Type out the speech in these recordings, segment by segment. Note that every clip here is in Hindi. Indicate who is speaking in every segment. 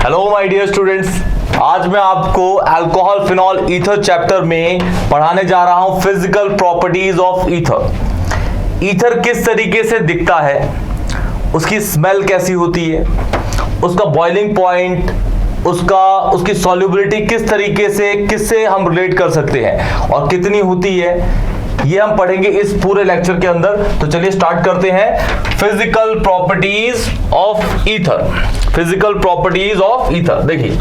Speaker 1: हेलो माय डियर स्टूडेंट्स, आज मैं आपको अल्कोहल फिनॉल ईथर चैप्टर में पढ़ाने जा रहा हूं physical properties of ether. Ether किस तरीके से दिखता है, उसकी स्मेल कैसी होती है, उसका बॉइलिंग पॉइंट, उसकी सॉल्युबिलिटी किस तरीके से किससे हम रिलेट कर सकते हैं और कितनी होती है, ये हम पढ़ेंगे इस पूरे लेक्चर के अंदर। तो चलिए स्टार्ट करते हैं। Physical properties of ether. Physical properties of ether देखिए,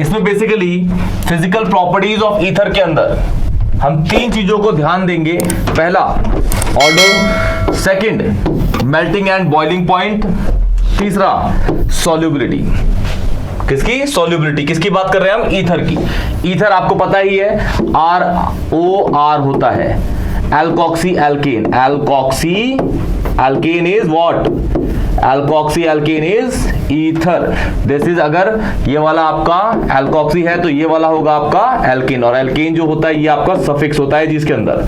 Speaker 1: इसमें basically physical properties of ether के अंदर हम तीन चीजों को ध्यान देंगे। पहला order, second melting and boiling point, तीसरा सॉल्युबिलिटी। किसकी? सॉल्युबिलिटी। किसकी बात कर रहे हैं हम? ईथर की। ईथर आपको पता ही है ROR होता है, alkoxy alkane. Alkoxy alkane is what? Alkoxy alkane is ether. This is, अगर ये वाला आपका एल्कोक्सी है तो ये वाला होगा आपका एल्केन, और एल्केन जो होता है ये आपका सफिक्स होता है, जिसके अंदर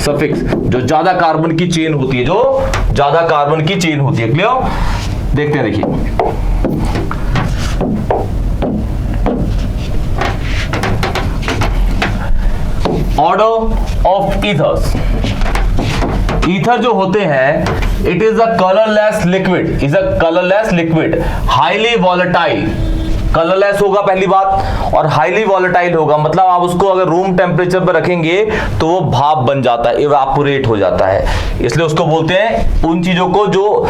Speaker 1: सफिक्स जो ज्यादा कार्बन की चेन होती है, जो ज्यादा कार्बन की चेन होती है। क्लियर? देखते हैं, देखिए ऑर्डर ऑफ ईथर्स। ईथर जो होते हैं, it is a colourless liquid, is a colourless liquid, highly volatile. Colourless होगा पहली बात, और हाईली वॉलेटाइल होगा, मतलब आप उसको अगर रूम टेम्परेचर पर रखेंगे तो वो भाप बन जाता है, इवेपोरेट हो जाता है। इसलिए उसको बोलते हैं, उन चीजों को जो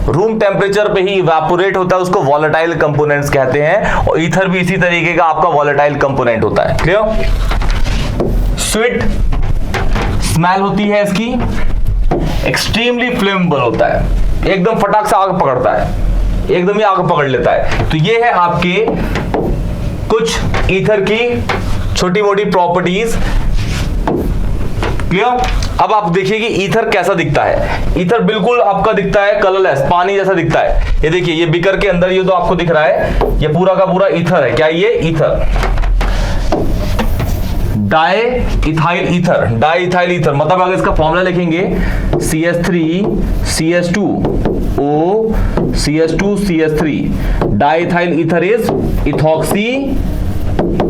Speaker 1: रूम टेम्परेचर पे ही इवेपोरेट होता है उसको वॉलेटाइल कंपोनेंट्स कहते हैं, और ईथर भी इसी तरीके का आपका वॉलेटाइल कंपोनेंट होता है। क्लियर? स्वीट स्मेल होती है इसकी, एक्सट्रीमली फ्लेमेबल होता है, एकदम फटाक से आग पकड़ता है, एकदम ही आग पकड़ लेता है। तो ये है आपके कुछ ईथर की छोटी मोटी प्रॉपर्टीज। क्लियर? अब आप देखिए कि ईथर कैसा दिखता है। ईथर बिल्कुल आपका दिखता है कलरलेस, पानी जैसा दिखता है। ये देखिए, ये बीकर के अंदर ये तो आपको दिख रहा है, ये पूरा का पूरा ईथर है। क्या ये? Ether. Di ethyl ether. Di ethyl ether मतलब अगर इसका फॉर्मूला लिखेंगे CH3 CH2 O CH2 CH3, di ethyl ether is ethoxy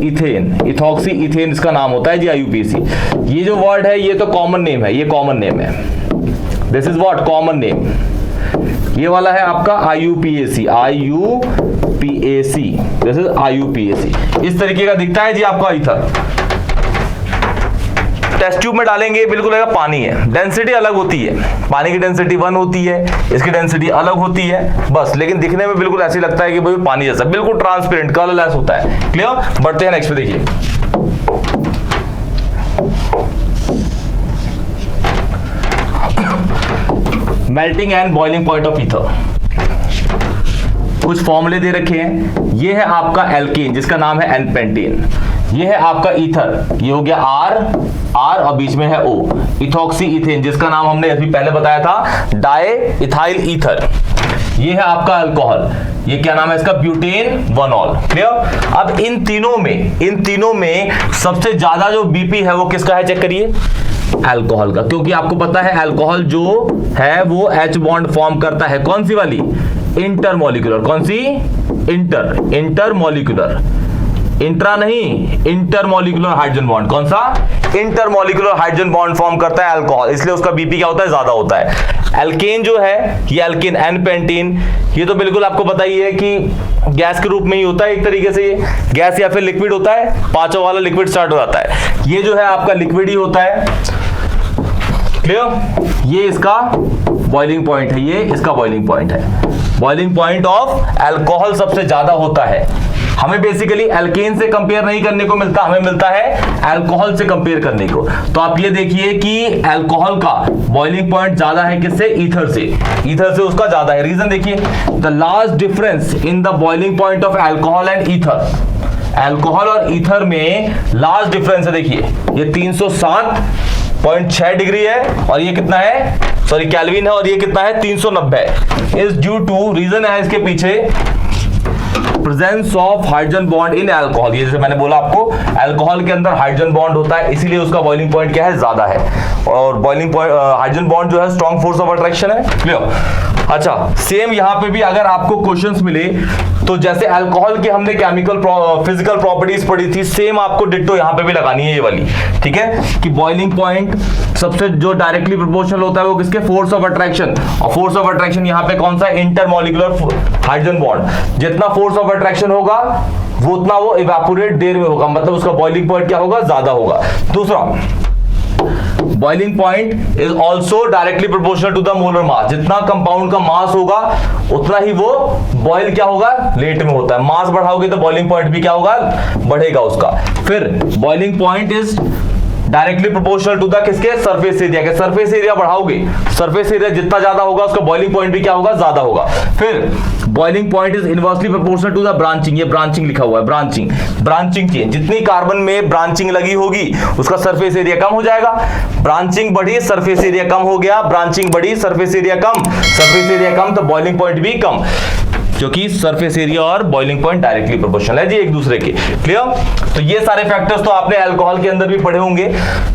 Speaker 1: ethane. Ethoxy ethane इसका नाम होता है जी, IUPAC। ये जो वर्ड है ये तो कॉमन नेम है, ये कॉमन नेम है। This is what? Common name. ये वाला है आपका IUPAC। IUPAC, this is IUPAC। इस तरीके का दिखता है जी आपका ईथर। टेस्ट ट्यूब में डालेंगे बिल्कुल लगेगा पानी है। डेंसिटी अलग होती है, पानी की डेंसिटी 1 होती है, इसकी डेंसिटी अलग होती है बस, लेकिन दिखने में बिल्कुल ऐसे लगता है कि भाई पानी जैसा, बिल्कुल ट्रांसपेरेंट कलरलेस होता है। क्लियर? बढ़ते हैं नेक्स्ट पे। देखिए melting and boiling point of ether. कुछ फॉर्मूले दे रखे हैं। ये है आपका एल्केन जिसका नाम है एन-पेंटेन। ये है आपका ईथर, ये हो गया R और बीच में है O, इथॉक्सी इथेन जिसका नाम हमने अभी पहले बताया था डाई इथाइल ईथर। ये है आपका अल्कोहल, ये क्या नाम है इसका? ब्यूटेन वनॉल। क्लियर? अब इन तीनों में सबसे ज्यादा जो BP है वो किसका है? चेक करिए, अल्कोहल का, क्योंकि आपको पता है अल्कोहल जो है वो H बॉन्ड फॉर्म करता है। कौन सी वाली? इंटरमोलिकुलर। कौन सी? इंटरमोलिकुलर, इंट्रा नहीं, इंटरमोलिकुलर हाइड्रोजन बॉन्ड। कौन सा? इंटरमोलिकुलर हाइड्रोजन बॉन्ड फॉर्म करता है अल्कोहल, इसलिए उसका BP क्या होता है? ज्यादा होता है। एल्केन जो है ये एल्केन एन-पेंटेन, ये तो बिल्कुल आपको पता ही है कि गैस के रूप में ही होता है एक तरीके से। ये गैस या फिर लिक्विड होता है, पांचों वाला लिक्विड स्टार्ट हो जाता है। ये जो है आपका लिक्विड ही होता है। क्लियर? ये इसका बॉइलिंग पॉइंट है, ये इसका बॉइलिंग पॉइंट है। बॉइलिंग पॉइंट ऑफ अल्कोहल सबसे ज्यादा होता है। हमें बेसिकली एल्केन से कंपेयर नहीं करने को मिलता, हमें मिलता है अल्कोहल से कंपेयर करने को। तो आप ये देखिए कि अल्कोहल का बॉइलिंग पॉइंट ज्यादा है किससे? ईथर से। ईथर से उसका ज्यादा है। रीजन देखिए, the large difference in the boiling point of alcohol and ether. Alcohol और ईथर में लार्ज डिफरेंस है। देखिए ये 307.6 डिग्री है, और ये कितना है? सॉरी केल्विन है, और ये कितना है? 390 इज ड्यू टू, रीजन है इसके पीछे presence of hydrogen bond in alcohol, ये जैसे मैंने बोला आपको अल्कोहल के अंदर हाइड्रोजन बॉन्ड होता है, इसीलिए उसका बॉइलिंग पॉइंट क्या है, ज्यादा है। और बॉइलिंग पॉइंट हाइड्रोजन बॉन्ड जो है स्ट्रॉन्ग फोर्स ऑफ अट्रैक्शन है। क्लियर? अच्छा, सेम यहां पे भी अगर आपको क्वेश्चंस मिले तो जैसे अल्कोहल की हमने केमिकल फिजिकल प्रॉपर्टीज पढ़ी थी, सेम आपको डिट्टो यहां पे भी लगानी है ये वाली, ठीक है, कि बॉइलिंग पॉइंट सबसे जो डायरेक्टली प्रोपोर्शनल होता है वो किसके, फोर्स ऑफ अट्रैक्शन। और फोर्स ऑफ अट्रैक्शन यहां पे कौन सा, इंटरमॉलिक्यूलर हाइड्रोजन बॉन्ड। जितना फोर्स ऑफ अट्रैक्शन होगा वो उतना वो इवेपोरेट देर में होगा, मतलब उसका बॉइलिंग पॉइंट क्या होगा, ज्यादा होगा। दूसरा, boiling point is also directly proportional to the molar mass. जितना कंपाउंड का मास होगा उतना ही वो बॉइल क्या होगा, रेट में होता है। मास बढ़ाओगे तो बॉइलिंग पॉइंट भी क्या होगा, बढ़ेगा उसका। फिर boiling point is directly proportional to the किसके, सरफेस एरिया के। सरफेस एरिया बढ़ाओगे, सरफेस एरिया जितना ज्यादा होगा उसका बॉइलिंग पॉइंट भी क्या होगा, ज्यादा होगा। फिर boiling point is inversely proportional to the branching, ये ब्रांचिंग लिखा हुआ है, ब्रांचिंग, ब्रांचिंग चेन। जितनी कार्बन में ब्रांचिंग लगी होगी उसका सरफेस एरिया कम हो जाएगा। ब्रांचिंग बढ़ी, सरफेस एरिया कम हो गया, ब्रांचिंग बढ़ी, सरफेस एरिया कम, सरफेस एरिया कम तो बॉइलिंग पॉइंट भी कम, क्योंकि सरफेस एरिया और बॉइलिंग पॉइंट डायरेक्टली प्रोपोर्शनल है जी एक दूसरे के। क्लियर? तो ये सारे फैक्टर्स तो आपने अल्कोहल के अंदर भी पढ़े होंगे।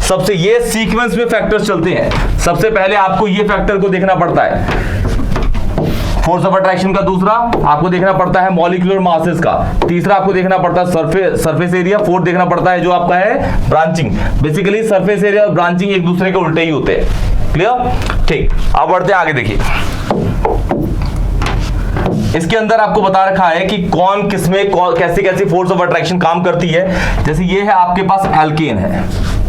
Speaker 1: सबसे ये सीक्वेंस में फैक्टर्स चलते हैं। सबसे पहले आपको ये फैक्टर को देखना पड़ता है, फोर्स ऑफ अट्रैक्शन का। दूसरा आपको देखना पड़ता है मॉलिक्यूलर मासेस का। तीसरा आपको देखना पड़ता है सरफेस एरिया। फोर्थ देखना पड़ता है जो आपका है ब्रांचिंग। बेसिकली सरफेस एरिया और ब्रांचिंग एक दूसरे के उल्टे ही होते हैं। क्लियर? ठीक, अब बढ़ते हैं आगे। देखिए इसके अंदर आपको बता रखा है कि कौन किसमें कैसी कैसी फोर्स ऑफ अट्रैक्शन काम करती है। जैसे ये है आपके पास एल्केन है,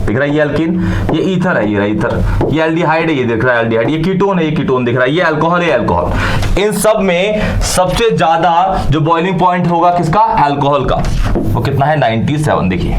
Speaker 1: दिख रहा है ये एल्केन, ये ईथर है, ये ईथर, ये एल्डिहाइड है, ये दिख रहा है एल्डिहाइड, ये कीटोन है, ये कीटोन दिख रहा है, ये अल्कोहल है, अल्कोहल। इन सब में सबसे ज्यादा जो बॉइलिंग पॉइंट होगा किसका, अल्कोहल का, वो कितना है 97। देखिए,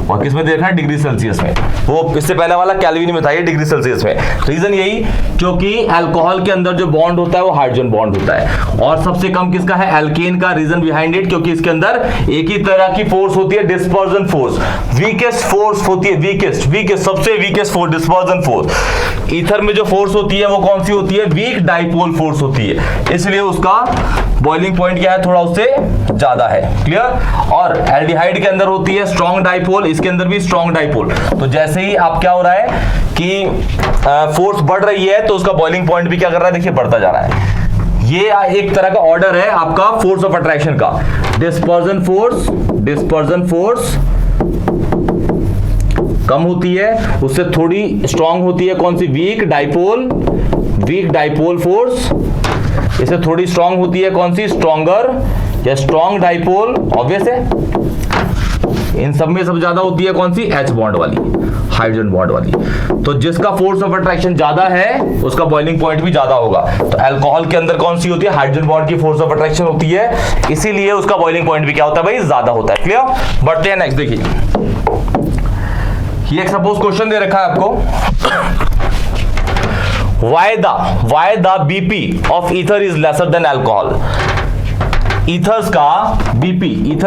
Speaker 1: और किसमें देखा है, डिग्री सेल्सियस में। वो इससे पहले वाला केल्विन में था, ये डिग्री सेल्सियस में। रीजन यही क्योंकि अल्कोहल के अंदर जो बॉन्ड होता है वो हाइड्रोजन बॉन्ड होता है, और सबसे कम किसका है, एल्केन का। रीजन बिहाइंड इट क्योंकि इसके अंदर एक ही तरह की फोर्स होती है, डिस्पर्जन फोर्स, वीकेस्ट फोर्स होती है, वीकेस्ट सबसे weakest force, dispersion force. Ether में जो फोर्स होती है वो कौन सी होती है, वीक डाइपोल फोर्स होती है, इसलिए उसका बॉइलिंग पॉइंट क्या है, थोड़ा उससे ज्यादा है। क्लियर? और एल्डिहाइड के अंदर होती है स्ट्रॉन्ग डाइपोल, इसके अंदर भी स्ट्रॉन्ग डाइपोल। तो जैसे ही आप क्या हो रहा है कि फोर्स बढ़ रही है तो उसका बॉइलिंग पॉइंट भी क्या कर रहा है, देखिए बढ़ता जा रहा है। ये एक तरह का ऑर्डर है आपका फोर्स ऑफ अट्रैक्शन का। डिस्पर्जन फोर्स कम होती है, उससे थोड़ी स्ट्रॉन्ग होती है कौन सी, वीक डाइपोल फोर्स। इससे थोड़ी स्ट्रॉन्ग होती है कौन सी, स्ट्रॉन्गर या स्ट्रॉन्ग डाइपोल, ऑब्वियस है। इन सब में सबसे ज्यादा होती है कौन सी, H बॉन्ड वाली, हाइड्रोजन बॉन्ड वाली। तो जिसका फोर्स ऑफ अट्रैक्शन ज्यादा है उसका बॉइलिंग पॉइंट भी ज्यादा होगा। तो अल्कोहल के अंदर कौन सी होती है, हाइड्रोजन बॉन्ड की फोर्स ऑफ अट्रैक्शन होती है, इसीलिए उसका बॉइलिंग पॉइंट भी क्या होता है भाई, ज्यादा होता है। क्लियर? बढ़ते हैं नेक्स्ट। देखिए ये एक सपोज क्वेश्चन दे रखा है आपको, why the BP of ether is lesser than alcohol। Ether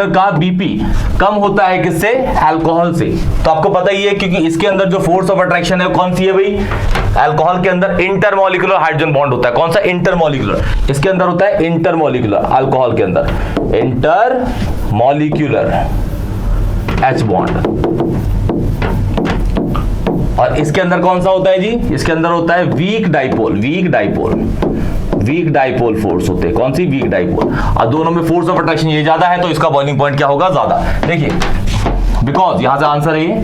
Speaker 1: का BP कम होता है किससे, अल्कोहल से। तो आपको पता ही है क्योंकि इसके अंदर जो फोर्स ऑफ अट्रैक्शन है कौन सी है भाई, अल्कोहल के अंदर इंटरमॉलिक्यूलर हाइड्रोजन बॉन्ड होता है। कौन सा, इंटरमॉलिक्यूलर। इसके अंदर होता है इंटरमॉलिक्यूलर, अल्कोहल के अंदर इंटरमॉलिक्यूलर H बॉन्ड। और इसके अंदर कौन सा होता है जी, इसके अंदर होता है वीक डाइपोल फोर्स होते हैं। कौन सी, वीक डाइपोल। और दोनों में फोर्स ऑफ अट्रैक्शन ये ज्यादा है तो इसका बॉइलिंग पॉइंट क्या होगा, ज्यादा। देखिए बिकॉज, यहां से आंसर है,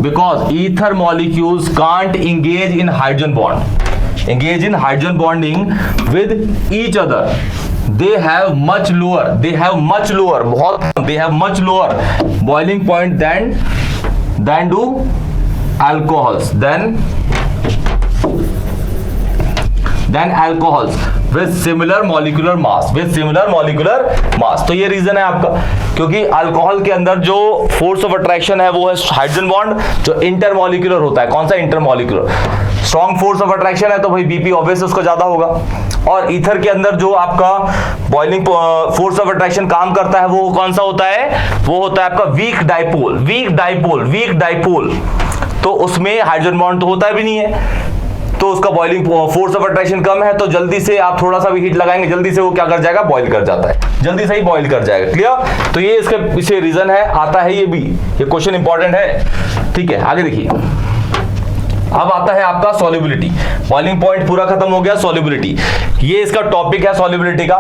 Speaker 1: because ether molecules can't engage in hydrogen bonding with each other, they have much lower boiling point than do alcohols, than alcohols with similar molecular mass। तो ये रीजन है आपका, क्योंकि अल्कोहल के अंदर जो फोर्स ऑफ अट्रैक्शन है वो है हाइड्रोजन बॉन्ड, जो इंटरमॉलिक्यूलर होता है। कौन सा, intermolecular. Strong force of attraction है तो भाई बीपी ऑब्वियस उसका ज्यादा होगा। और ईथर के अंदर जो आपका बॉइलिंग फोर्स ऑफ अट्रैक्शन काम करता है वो कौन सा होता है, वो होता है आपका वीक डाइपोल। तो उसमें हाइड्रोजन बॉन्ड तो होता भी नहीं है, तो उसका बॉइलिंग फोर्स ऑफ अट्रैक्शन कम है, तो जल्दी से आप थोड़ा सा भी हीट लगाएंगे, जल्दी से वो क्या कर जाएगा, बॉइल कर जाता है, जल्दी से ही बॉइल कर जाएगा। क्लियर? तो ये इसके पीछे रीजन है, आता है ये भी, ये क्वेश्चन इंपॉर्टेंट है। ठीक है, आगे देखिए। अब आता है आपका सॉल्युबिलिटी। बॉइलिंग पॉइंट पूरा खत्म हो गया, सॉल्युबिलिटी, ये इसका टॉपिक है सॉल्युबिलिटी का।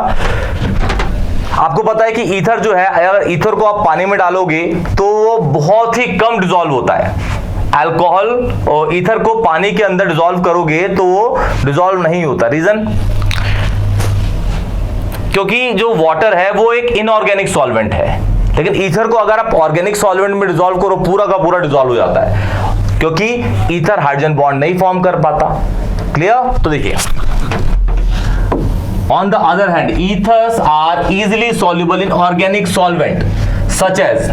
Speaker 1: आपको पता है कि ईथर जो है, अगर ईथर को आप पानी में डालोगे तो वो बहुत ही कम डिसॉल्व होता है। अल्कोहल और ईथर को पानी के अंदर डिसॉल्व करोगे तो वो डिसॉल्व नहीं होता। रीजन? क्योंकि जो वाटर है वो एक इनऑर्गेनिक सॉल्वेंट है, लेकिन ईथर को अगर आप ऑर्गेनिक सॉल्वेंट में डिसॉल्व करो पूरा का पूरा डिसॉल्व हो जाता है, क्योंकि ईथर हाइड्रोजन बॉन्ड नहीं फॉर्म कर पाता। क्लियर? तो देखिए, on the other hand, ethers are easily soluble in organic solvent such as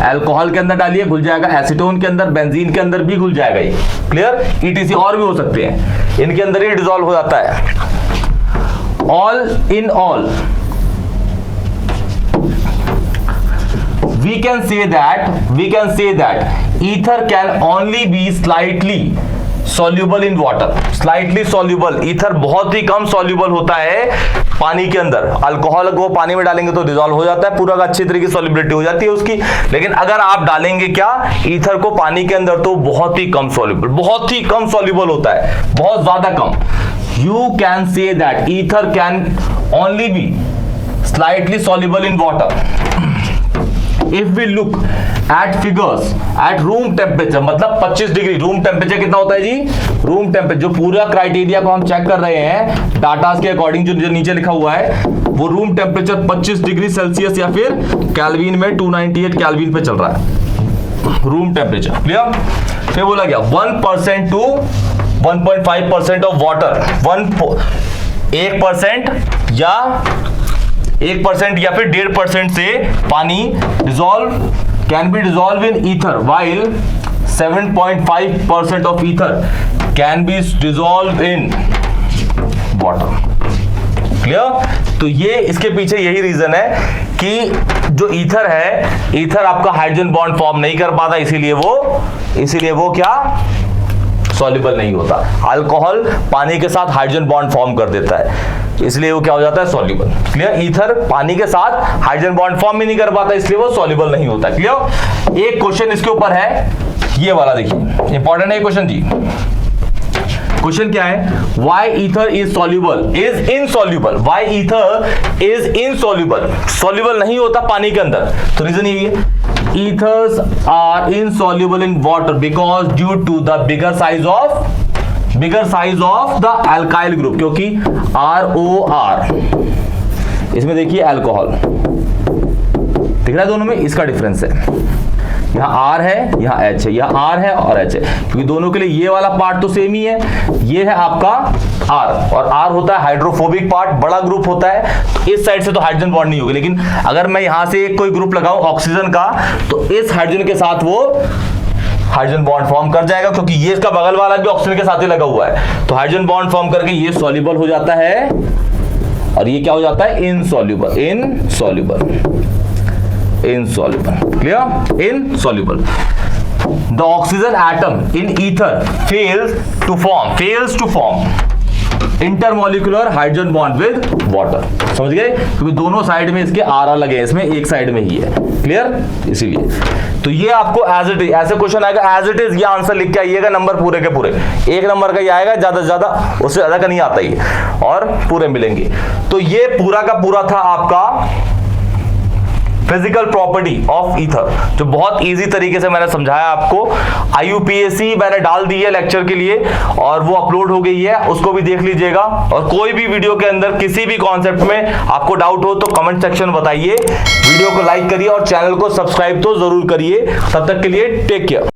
Speaker 1: alcohol के अंदर डालिए घुल जाएगा, एसीटोन के अंदर, बेंजीन के अंदर भी घुल जाएगा ये। क्लियर? ईटीसी और भी हो सकते हैं, इनके अंदर ही डिसॉल्व हो जाता है। All in all we can say that ether can only be slightly soluble in water. Slightly soluble, ether बहुत ही कम soluble होता है पानी के अंदर। अल्कोहल को पानी में डालेंगे तो डिसॉल्व हो जाता है, पूरा का अच्छी तरीके से सॉल्युबिलिटी हो जाती है उसकी। लेकिन अगर आप डालेंगे क्या, ईथर को पानी के अंदर, तो बहुत ही कम soluble, बहुत ही कम soluble होता है, बहुत ज्यादा कम। You can say that ether can only be slightly soluble in water. If we look at figures at room temperature, मतलब 25 डिग्री, रूम टेम्परेचर कितना होता है जी, रूम टेम्परेचर, जो पूरा क्राइटेरिया को हम चेक कर रहे हैं डाटा के अकॉर्डिंग, जो नीचे लिखा हुआ है वो रूम टेम्परेचर 25 डिग्री सेल्सियस या फिर कैल्विन में 298 कैल्विन पे चल रहा है रूम टेम्परेचर। क्लियर? फिर बोला गया 1% टू 1.5% ऑफ वाटर, 1% या 1% या फिर 1.5% से पानी dissolve can be dissolve in ether, while 7.5% of ether can be dissolve in water. Clear? तो ये इसके पीछे यही रीजन है कि जो ईथर है, ईथर आपका हाइड्रोजन बॉन्ड फॉर्म नहीं कर पाता, इसीलिए वो क्या, सॉल्युबल नहीं होता। अल्कोहल पानी के साथ हाइड्रोजन बॉन्ड फॉर्म कर देता है, इसलिए वो क्या हो जाता है, सॉल्युबल। क्लियर? ईथर पानी के साथ हाइड्रोजन बॉन्ड फॉर्म भी नहीं कर पाता, इसलिए वो सॉल्युबल नहीं होता। क्लियर? एक क्वेश्चन इसके ऊपर है, ये वाला देखिए, इंपॉर्टेंट है क्वेश्चन जी। क्वेश्चन क्या है, why ether is soluble, is insoluble, why ether is insoluble, soluble नहीं होता पानी के अंदर। तो रीजन यही है, ethers are insoluble in water because due to the bigger size of the alkyl group, क्योंकि ROR, इसमें देखिए अल्कोहल दिख रहा है, दोनों में इसका डिफरेंस है, यहाँ R है, यहाँ H है, यहाँ R है और H है, क्योंकि दोनों के लिए ये वाला पार्ट तो सेम ही है, ये है आपका R, और R होता है हाइड्रोफोबिक पार्ट, बड़ा ग्रुप होता है, तो इस साइड से तो हाइड्रोजन बॉन्ड नहीं होगी। लेकिन अगर मैं यहाँ से एक कोई ग्रुप लगाऊं ऑक्सीजन का, तो इस हाइड्रोजन के साथ वो हाइड्रोजन बॉन्ड फॉर्म कर जाएगा, क्योंकि ये इसका बगल वाला भी ऑक्सीजन के साथ ही लगा हुआ है, तो हाइड्रोजन बॉन्ड फॉर्म करके ये सॉल्युबल हो जाता है, और ये क्या हो जाता है, insoluble. Clear? Insoluble. The oxygen atom in ether fails to form intermolecular hydrogen bond with water. समझ गए? क्योंकि दोनों साइड में इसके आर लगे हैं, इसमें एक साइड में ही है। क्लियर? इसीलिए तो ये आपको एज इट इज, ऐसे क्वेश्चन आएगा एज इट इज, ये आंसर लिख के आइएगा, नंबर पूरे के पूरे 1 नंबर का ही आएगा, ज्यादा से ज्यादा, उससे ज्यादा का नहीं आता ये, और पूरे मिलेंगे। तो ये पूरा का पूरा था आपका फिजिकल प्रॉपर्टी ऑफ ईथर, जो बहुत इजी तरीके से मैंने समझाया आपको। IUPAC मैंने डाल दी है लेक्चर के लिए, और वो अपलोड हो गई है, उसको भी देख लीजिएगा। और कोई भी वीडियो के अंदर किसी भी कॉन्सेप्ट में आपको डाउट हो तो कमेंट सेक्शन बताइए, वीडियो को लाइक करिए और चैनल को सब्सक्राइब तो जरूर करिए। तब तक के लिए टेक केयर।